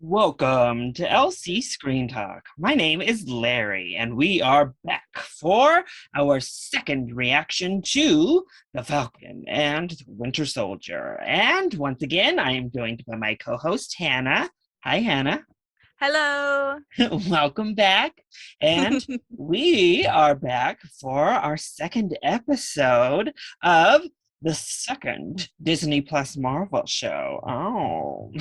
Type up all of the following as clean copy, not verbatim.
Welcome to LC Screen Talk. My name is Larry, and we are back for our second reaction to The Falcon and the Winter Soldier. And once again, I am joined by my co-host, Hannah. Hi, Hannah. Hello. Welcome back. And we are back for our second episode of the second Disney Plus Marvel show. Oh.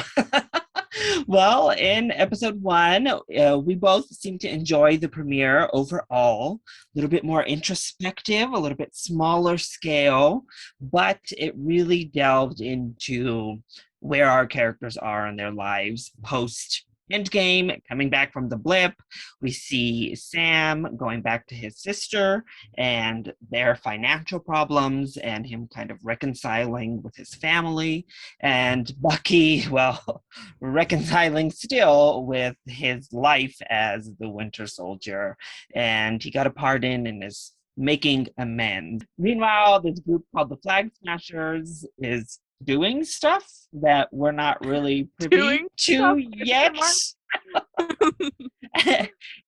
Well, in episode one, we both seem to enjoy the premiere overall. A little bit more introspective, a little bit smaller scale, but it really delved into where our characters are in their lives post Endgame, coming back from the blip. We see Sam going back to his sister and their financial problems and him kind of reconciling with his family. And Bucky, well, reconciling still with his life as the Winter Soldier. And he got a pardon and is making amends. Meanwhile, this group called the Flag Smashers is doing stuff that we're not really privy to yet.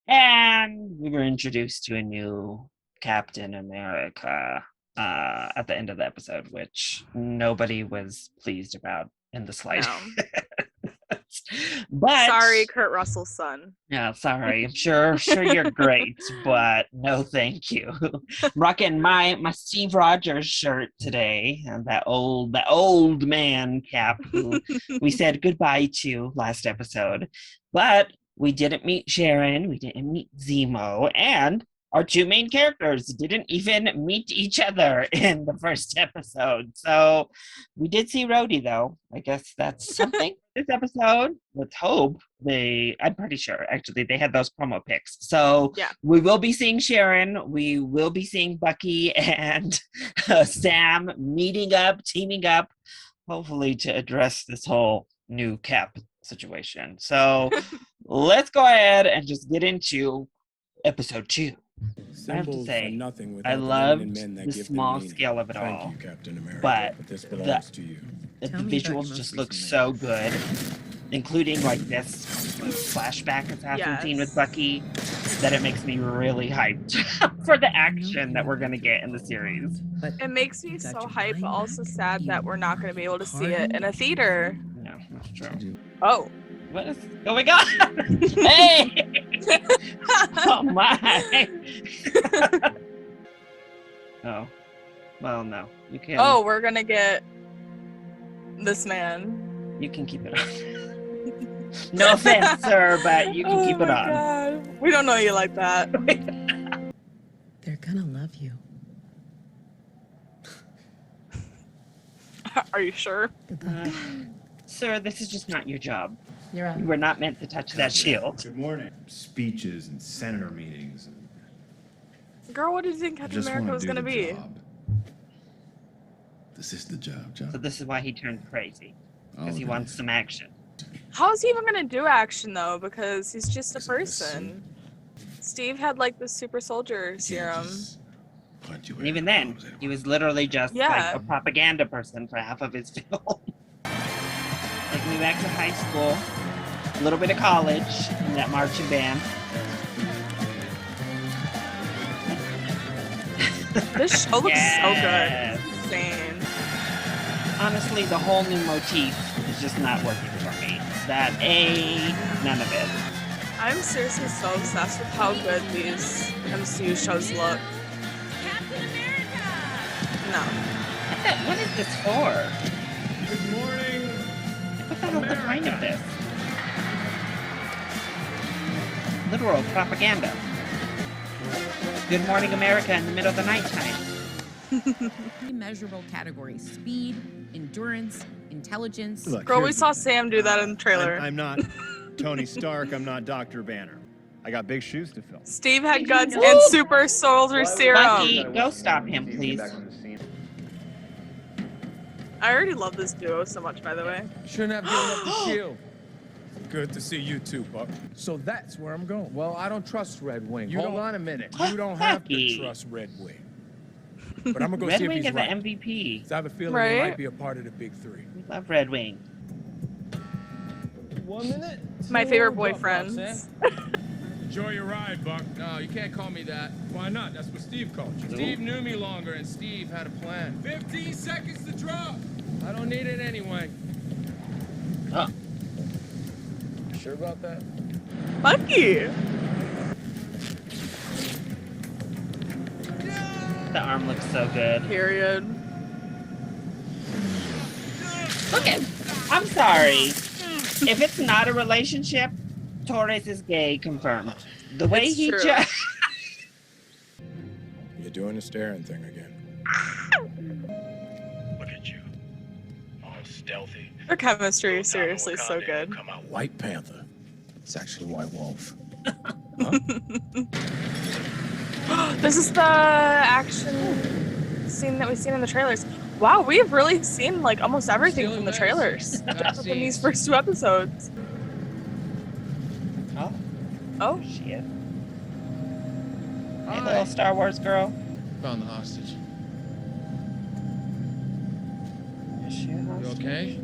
And we were introduced to a new Captain America at the end of the episode, which nobody was pleased about in the slightest. No. But sorry, Kurt Russell's son. Yeah, sorry. I'm sure you're great, but no thank you. I'm rocking my Steve Rogers shirt today, and that old man Cap who we said goodbye to last episode. But we didn't meet Sharon, we didn't meet Zemo, and our two main characters didn't even meet each other in the first episode. So we did see Rhodey, though. I guess that's something. This episode, let's hope I'm pretty sure, actually, they had those promo pics. So yeah. We will be seeing Sharon. We will be seeing Bucky and Sam teaming up, hopefully to address this whole new Cap situation. So let's go ahead and just get into episode 2. I have to say, I loved the small scale of it all, but the visuals just look so good, including like this flashback assassin scene with Bucky, that it makes me really hyped for the action that we're going to get in the series. It makes me so hyped, but also sad that we're not going to be able to see it in a theater. Yeah, that's true. Oh. What is going on? Hey! Oh my! Oh, well, no, you can. Oh, we're gonna get this man. You can keep it on. No offense, sir, but you can keep it on. God. We don't know you like that. They're gonna love you. Are you sure? Sir, this is just not your job. You're on. You were not meant to touch that shield. Good morning. Speeches and senator meetings. Girl, what did you think Captain America was gonna be? This is the job, John. So this is why he turned crazy. Because he wants some action. How is he even gonna do action though? Because he's just a person. Steve had like the super soldier serum. And even then, he was literally just like a propaganda person for half of his film. Take me back to high school, a little bit of college, and that marching band. This show looks so good. Insane. Honestly, the whole new motif is just not working for me. None of it. I'm seriously so obsessed with how good these MCU shows look. Captain America! No. What is this for? Good morning. What the hell's the point of this? Literal propaganda. Good morning, America in the middle of the nighttime. Measurable categories: speed, endurance, intelligence. Look, Girl, we saw Sam do that in the trailer. I'm not Tony Stark. I'm not Dr. Banner. I got big shoes to fill. Steve had guns and super soldier serum. Bucky, go stop him, please. I already love this duo so much, by the way. Shouldn't have given up the shield. Good to see you too, Buck. So that's where I'm going. Well, I don't trust Red Wing. Hold on a minute. You don't have to trust Red Wing. But I'm gonna go Red see if Wing he's is right. the MVP. I have a feeling he Right? might be a part of the big three. We love Red Wing. 1 minute. My favorite boyfriends. Enjoy your ride, Buck. No, you can't call me that. Why not? That's what Steve called you. Steve knew me longer, and Steve had a plan. 15 seconds to drop. I don't need it anyway. Oh. Sure about that? Bucky. The arm looks so good. Period. Look at. I'm sorry. If it's not a relationship, Torres is gay, confirmed. The way It's he true. just. You're doing the staring thing again. Look at you. All stealthy. Their chemistry is seriously so good. Come out. White Panther. It's actually White Wolf. This is the action scene that we've seen in the trailers. Wow, we've really seen like almost everything from the trailers in these first 2 episodes. Oh, Oh, shit. Hey, little Star Wars girl. Found the hostage. Is she a You hostage? okay?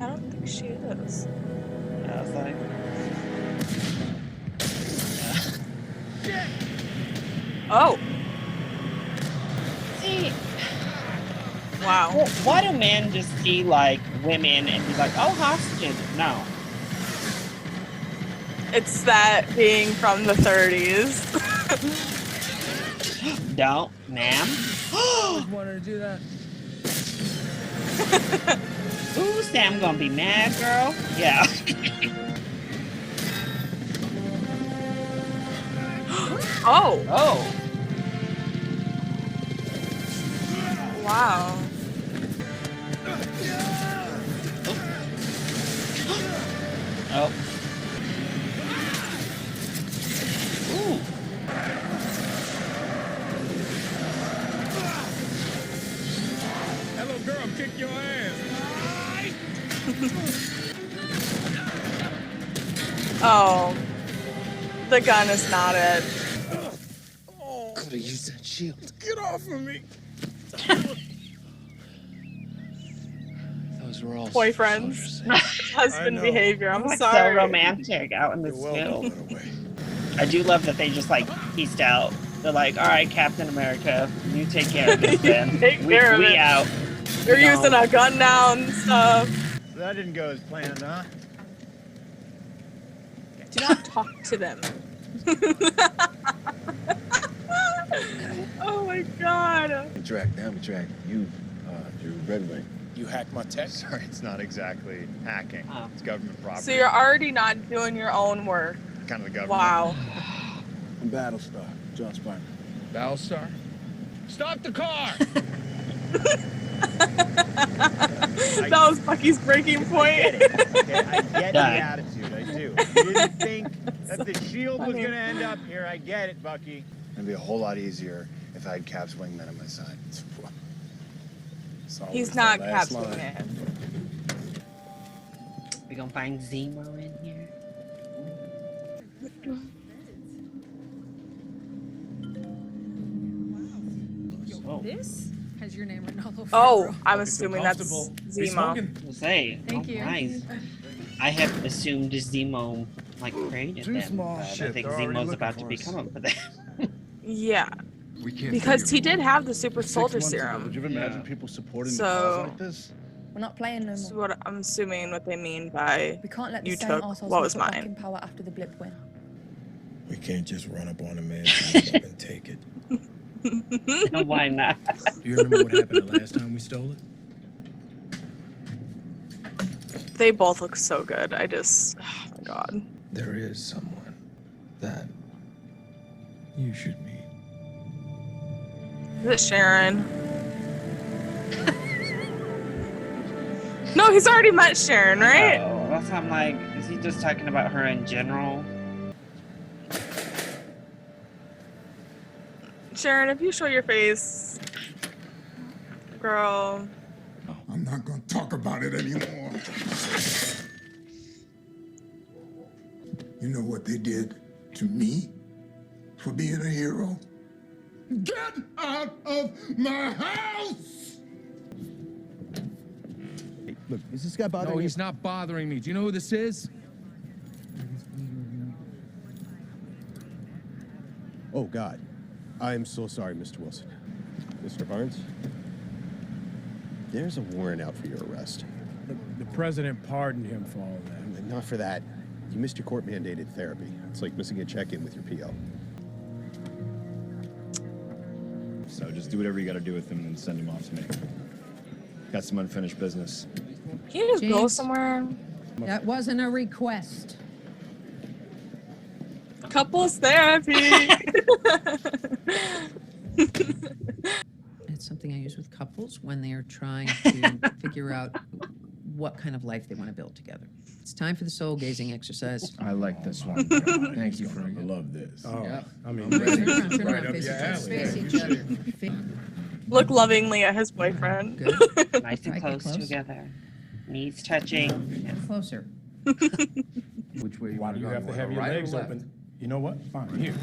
I don't think she is. I was like. Oh, See, wow. well, why do men just see like women and be like, oh, hostages? No. It's that being from the 30s. Don't, ma'am. Always wanted to do that. Ooh, Sam gonna be mad, girl. Yeah. Oh, Oh. wow. Oh. Ooh. Hello, girl, kick your ass. Oh, the gun is not it. Could have used that shield. Get off of me. Those were all Boyfriends. soldiers. Husband know. behavior. I'm Like sorry. so romantic out in this You're welcome, field. by the way. I do love that they just like pieced out. They're like, all right, Captain America, you take care of this You then. take care of we it. out. You're No. using a gun now and stuff. So that didn't go as planned, huh? Do not talk to them. Oh my god. We tracked you, through Red Wing. You hacked my tech? Sorry, it's not exactly hacking. Oh. It's government property. So you're already not doing your own work. kind of the government. Wow. I'm Battlestar, John Spartan. Battlestar? Stop the car! That was Bucky's breaking I point. get it. Okay, I get the Die. attitude. I do. You didn't think that the shield was funny. going to end up here. I get it, Bucky. It'd be a whole lot easier if I had Cap's wingman on my side. It's always He's that not last Cap's line. man. We gonna find Zemo in here. Oh, This has your name written all over it, Oh, bro. I'm Hope you feel assuming that's comfortable. Be Zemo. smoking. we'll say. Thank oh, you. Nice. I have assumed Zemo like created Too them, small. but I Shit, think they're already Zemo's looking about to for us. become a for them. Yeah, We can't because he did have the super soldier Would serum. you imagine Yeah. people supporting So- the cause like this? We're not playing no That's more. what I'm assuming what they mean by We can't let the You same took arseholes what was who got back mine. in power after the blip win. We can't just run up on a man and take it. Why not? Do you remember what happened the last time we stole it? they both look so good. I just, oh my god. There is someone that you should meet. Is it Sharon? No, he's already met Sharon, right? Oh, that's why I'm like, is he just talking about her in general? Sharon, if you show your face, girl. I'm not gonna talk about it anymore. You know what they did to me for being a hero? Get out of my house! Look, is this guy bothering No, you? he's not bothering me. Do you know who this is? Oh, God. I am so sorry, Mr. Wilson. Mr. Barnes? There's a warrant out for your arrest. The president pardoned him for all that. Not for that. You missed your court-mandated therapy. It's like missing a check-in with your PO. So just do whatever you gotta do with him and send him off to me. Got some unfinished business. Can you just go James. somewhere? That wasn't a request. Couples therapy. It's something I use with couples when they are trying to figure out what kind of life they want to build together. It's time for the soul gazing exercise. I like this one. Thank you for it. I love this. Oh, Yep. I mean, Turn ready. around, turn Right around, up face your each other. alley. Face each other. Look lovingly at his boyfriend. Good. Nice and Right, get close close. together. Knees touching. Get closer. Which way Why do you have to have your legs open? You know what? Fine, here.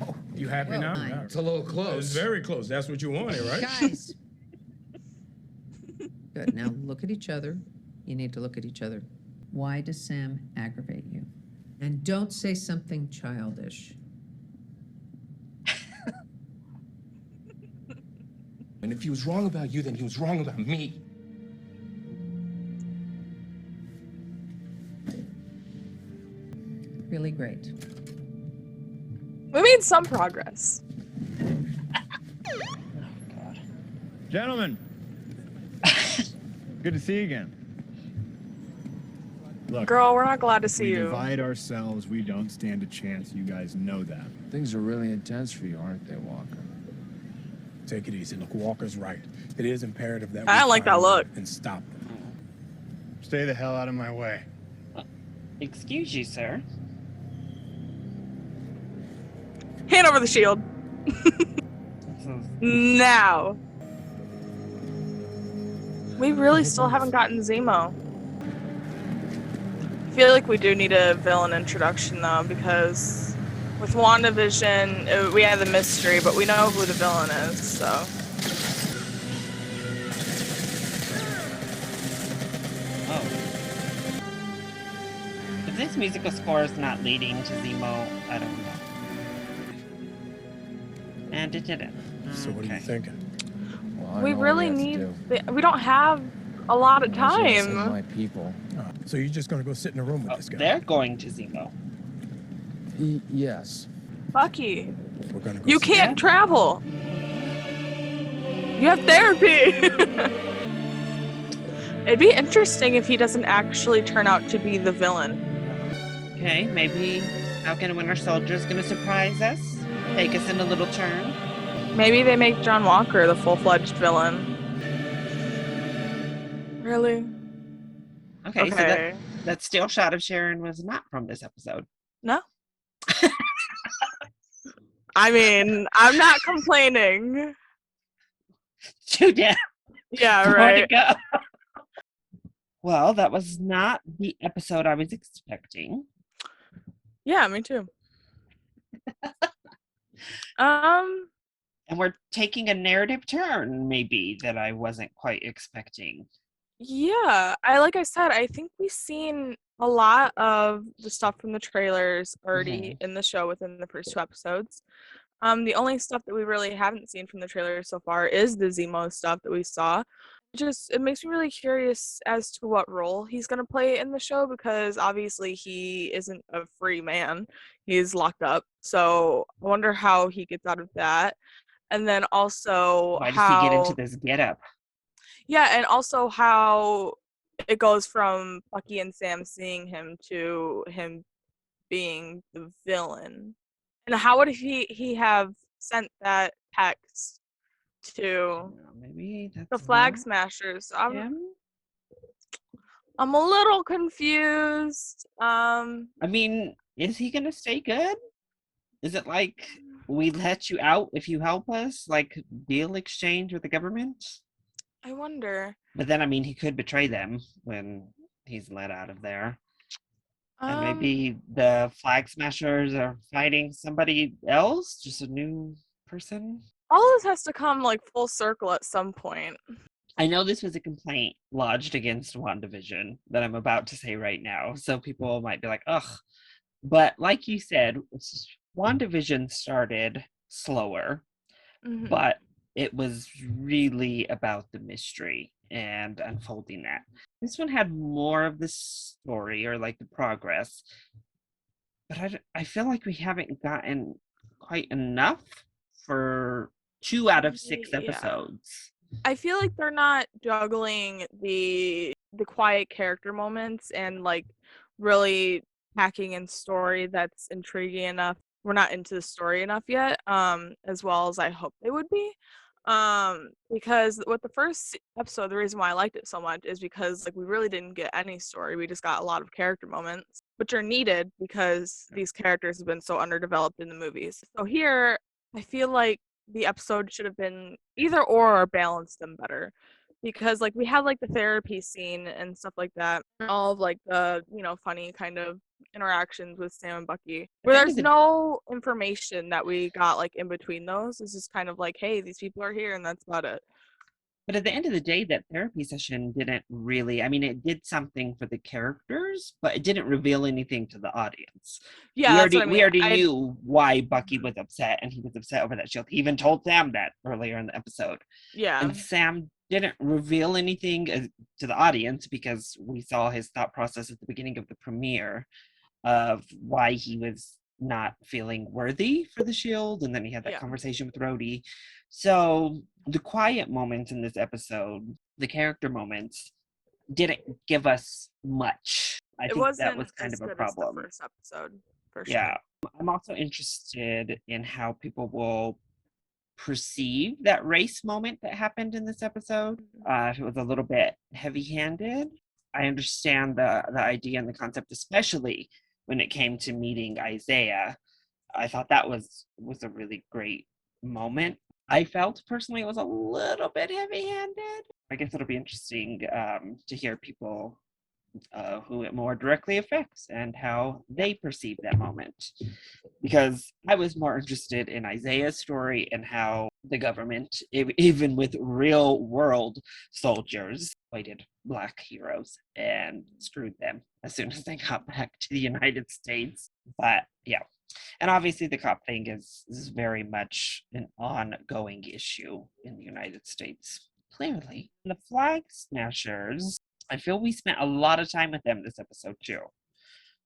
Oh, you happy Well, now? fine. Yeah. It's a little close. It's very close. That's what you wanted, right? Guys. Good. Now look at each other. You need to look at each other. Why does Sam aggravate you? And don't say something childish. And if he was wrong about you, then he was wrong about me. Really great. We made some progress. Gentlemen. Good to see you again. Look, Girl, we're not glad to see we you. divide ourselves. We don't stand a chance. You guys know that. Things are really intense for you, aren't they, Walker? Take it easy. Look, Walker's right. It is imperative that I we don't like that find look. them and stop them. Stay the hell out of my way. Excuse you, sir. Hand over the shield. Now. We really still haven't gotten Zemo. I feel like we do need a villain introduction though, because with WandaVision, we have the mystery, but we know who the villain is, so. Oh. If this musical score is not leading to Zemo, I don't know. And it didn't. So what are you Okay. thinking? Well, I We know what really have to need. do. We don't have a lot of I was gonna send time. my people. So you're just gonna go sit in a room with Oh, this guy? they're going to Zemo. Yes. Bucky, We're gonna go you sit can't travel. You have therapy. It'd be interesting if he doesn't actually turn out to be the villain. Okay, maybe Falcon and Winter Soldier is going to surprise us, take us in a little turn. Maybe they make John Walker the full-fledged villain. Really? Okay, so that still shot of Sharon was not from this episode. No. I mean, I'm not complaining. Too damn. Yeah, More to right. go. Well, that was not the episode I was expecting. Yeah, me too. And we're taking a narrative turn, maybe, that I wasn't quite expecting. Yeah, like I said, I think we've seen a lot of the stuff from the trailers already in the show within the first 2 episodes. The only stuff that we really haven't seen from the trailers so far is the Zemo stuff that we saw. It makes me really curious as to what role he's going to play in the show, because obviously he isn't a free man. He's locked up. So I wonder how he gets out of that. And then also Why does he get into this getup? Yeah, and also how it goes from Bucky and Sam seeing him to him being the villain. And how would he have sent that text to Maybe that's the Flag not Smashers? him? I'm a little confused. I mean, is he gonna stay good? Is it like we let you out if you help us, like deal exchange with the government? I wonder. But then, I mean, he could betray them when he's let out of there. And maybe the Flag Smashers are fighting somebody else, just a new person. All this has to come like full circle at some point. I know this was a complaint lodged against WandaVision that I'm about to say right now. So people might be like, ugh. But like you said, WandaVision started slower, but it was really about the mystery and unfolding that. This one had more of the story or like the progress, but I feel like we haven't gotten quite enough for 2 out of 6 Yeah. episodes. I feel like they're not juggling the quiet character moments and like really packing in story that's intriguing enough. We're not into the story enough yet, as well as I hope they would be. Because with the first episode, the reason why I liked it so much is because like we really didn't get any story. We just got a lot of character moments, which are needed because these characters have been so underdeveloped in the movies. So here, I feel like the episode should have been either or balanced them better, because like we had like the therapy scene and stuff like that, all of like the funny kind of interactions with Sam and Bucky, where there's no information that we got like in between those. It's just kind of like, hey, these people are here and that's about it. But at the end of the day, that therapy session didn't really, I mean, it did something for the characters, but it didn't reveal anything to the audience. Yeah, we already knew why Bucky was upset, and he was upset over that shield. He even told Sam that earlier in the episode. Yeah. And Sam didn't reveal anything to the audience because we saw his thought process at the beginning of the premiere of why he was not feeling worthy for the shield, and then he had that conversation with Rhodey. So the quiet moments in this episode, the character moments, didn't give us much. I think that was kind of a problem. The first episode, for sure. Yeah, I'm also interested in how people will perceive that race moment that happened in this episode. If it was a little bit heavy-handed. I understand the idea and the concept, especially when it came to meeting Isaiah. I thought that was a really great moment. I felt personally it was a little bit heavy-handed. I guess it'll be interesting to hear people who it more directly affects and how they perceive that moment. Because I was more interested in Isaiah's story and how the government, even with real world soldiers, exploited Black heroes and screwed them as soon as they got back to the United States. But yeah. And obviously the cop thing is very much an ongoing issue in the United States. Clearly. The Flag Smashers, I feel we spent a lot of time with them this episode too.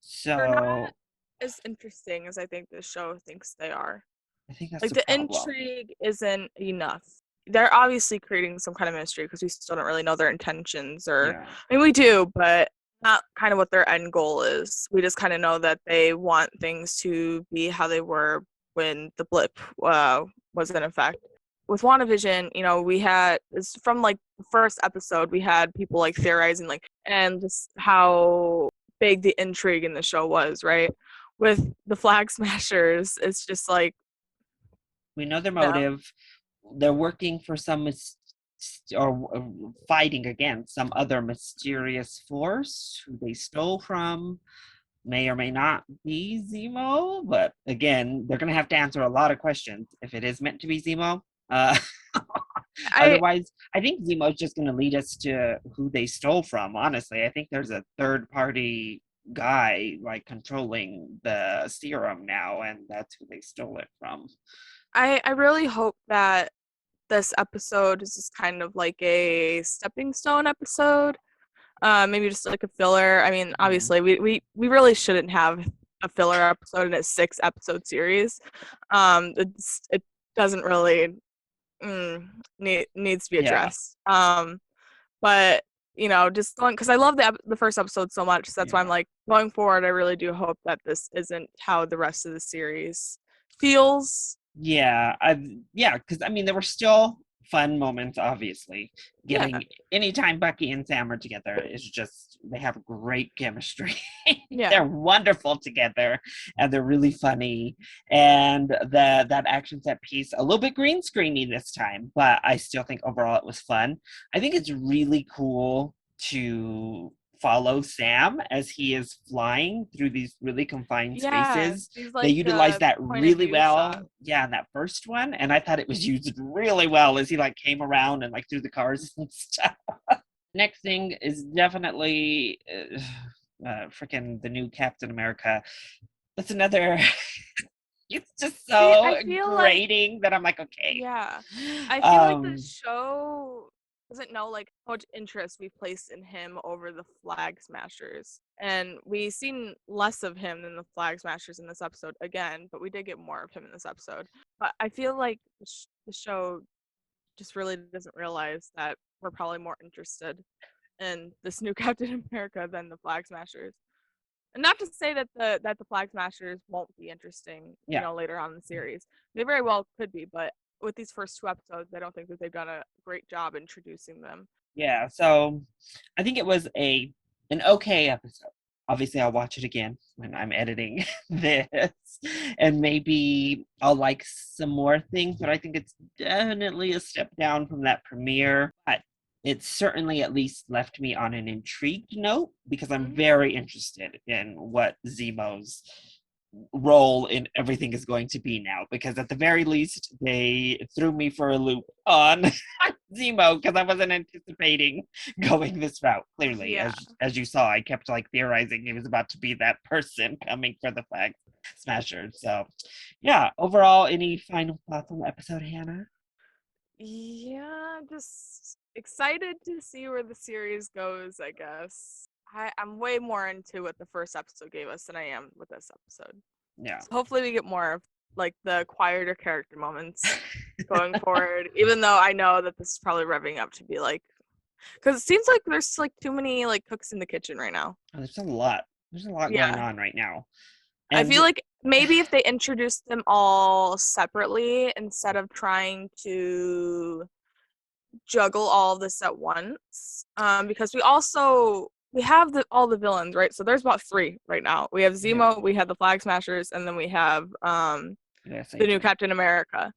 So they're not as interesting as I think this show thinks they are. I think that's like the intrigue isn't enough. They're obviously creating some kind of mystery because we still don't really know their intentions, or I mean we do, but not kind of what their end goal is. We just kind of know that they want things to be how they were when the blip was in effect. With WandaVision, we had, it's from like the first episode, we had people like theorizing like, and just how big the intrigue in the show was, right? With the Flag Smashers, it's just like, we know their motive. They're working for some or fighting against some other mysterious force who they stole from. May or may not be Zemo, but again, they're gonna have to answer a lot of questions if it is meant to be Zemo. Otherwise, I think Zemo is just gonna lead us to who they stole from. Honestly, I think there's a third-party guy like controlling the serum now, and that's who they stole it from. I really hope that this episode is just kind of like a stepping stone episode, maybe just like a filler. I mean, obviously we really shouldn't have a filler episode in a 6-episode series. It doesn't really needs to be addressed. But just going, because I love the first episode so much, so that's why I'm like, going forward, I really do hope that this isn't how the rest of the series feels. Because I mean there were still fun moments, obviously. Anytime Bucky and Sam are together, it's just, they have great chemistry. They're wonderful together, and they're really funny. And that action set piece, a little bit green screeny this time, but I still think overall it was fun. I think it's really cool to follow Sam as he is flying through these really confined spaces. these, They like, utilize that point of really view well. shots. Yeah, in that first one. And I thought it was used really well as he like came around and like through the cars and stuff. Next thing is definitely freaking the new Captain America. That's another it's just See, so I feel like grating that I'm like, okay. yeah. I feel like the show doesn't know like how much interest we place in him over the Flag Smashers. And we seen less of him than the Flag Smashers in this episode again, but we did get more of him in this episode. But I feel like the show just really doesn't realize that we're probably more interested in this new Captain America than the Flag Smashers. And not to say that the Flag Smashers won't be interesting, Yeah. you know, later on in the series. They very well could be, but with these first 2 episodes, I don't think that they've done a great job introducing them. Yeah, so I think it was an okay episode. Obviously, I'll watch it again when I'm editing this, and maybe I'll like some more things, but I think it's definitely a step down from that premiere. But it certainly at least left me on an intrigued note because I'm very interested in what Zemo's role in everything is going to be now, because at the very least they threw me for a loop on Zemo because I wasn't anticipating going this route. Clearly, Yeah. as you saw, I kept like theorizing he was about to be that person coming for the Flag Smashers. So yeah, overall, any final thoughts on the episode, Hannah? Yeah, just excited to see where the series goes, I guess. I'm way more into what the first episode gave us than I am with this episode. Yeah. So hopefully we get more of like the quieter character moments going forward, even though I know that this is probably revving up to be like, because it seems like there's like too many like cooks in the kitchen right now. Oh, there's a lot going on right now. I feel like maybe if they introduced them all separately instead of trying to juggle all of this at once, because we have all the villains, right? So there's about 3 right now. We have Zemo, we have the Flag Smashers, and then we have the new Captain America.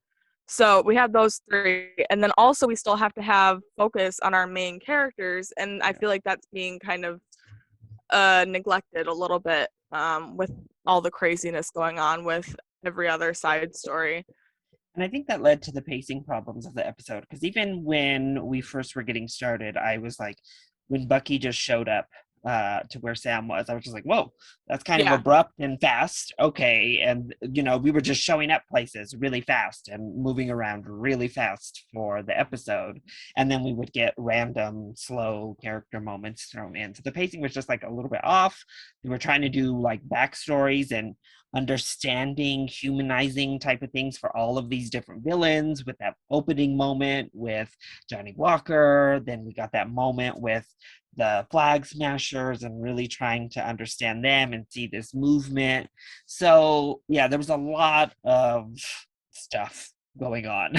So we have those 3, and then also we still have to have focus on our main characters, and I feel like that's being kind of neglected a little bit with all the craziness going on with every other side story. And I think that led to the pacing problems of the episode, because even when we first were getting started, I was like, when Bucky just showed up to where Sam was, I was just like, whoa, that's kind of abrupt and fast. Okay. And, you know, we were just showing up places really fast and moving around really fast for the episode. And then we would get random slow character moments thrown in. So the pacing was just like a little bit off. We were trying to do like backstories and understanding, humanizing type of things for all of these different villains, with that opening moment with Johnny Walker. Then we got that moment with the Flag Smashers and really trying to understand them and see this movement. So yeah, there was a lot of stuff going on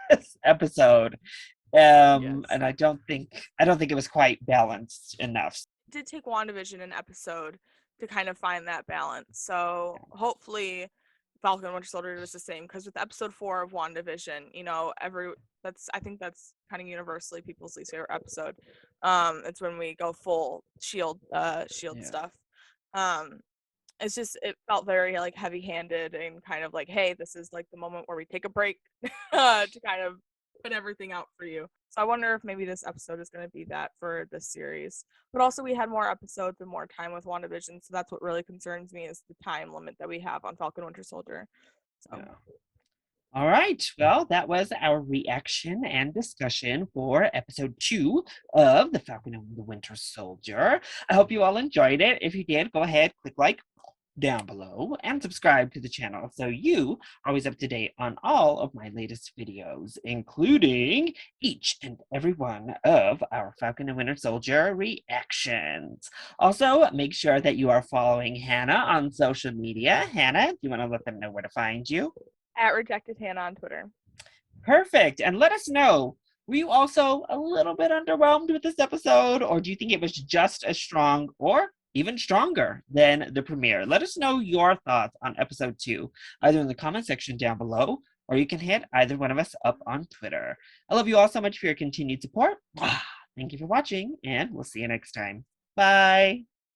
this episode. And I don't think it was quite balanced enough. It did take WandaVision an episode to kind of find that balance. So hopefully Falcon Winter Soldier was the same, because with episode 4 of WandaVision, you know, I think that's kind of universally people's least favorite episode. It's when we go full shield stuff. It's just, it felt very like heavy-handed and kind of like, hey, this is like the moment where we take a break to kind of put everything out for you. So I wonder if maybe this episode is going to be that for this series. But also we had more episodes and more time with WandaVision, so that's what really concerns me, is the time limit that we have on Falcon Winter Soldier. So. Yeah. All right. Well, that was our reaction and discussion for episode 2 of The Falcon and the Winter Soldier. I hope you all enjoyed it. If you did, go ahead, click like down below and subscribe to the channel so you are always up to date on all of my latest videos, including each and every one of our Falcon and Winter Soldier reactions. Also, make sure that you are following Hannah on social media. Hannah, do you want to let them know where to find you? At Rejected Hannah on Twitter. Perfect. And let us know, were you also a little bit underwhelmed with this episode, or do you think it was just as strong or even stronger than the premiere? Let us know your thoughts on episode 2, either in the comment section down below, or you can hit either one of us up on Twitter. I love you all so much for your continued support. Thank you for watching, and we'll see you next time. Bye.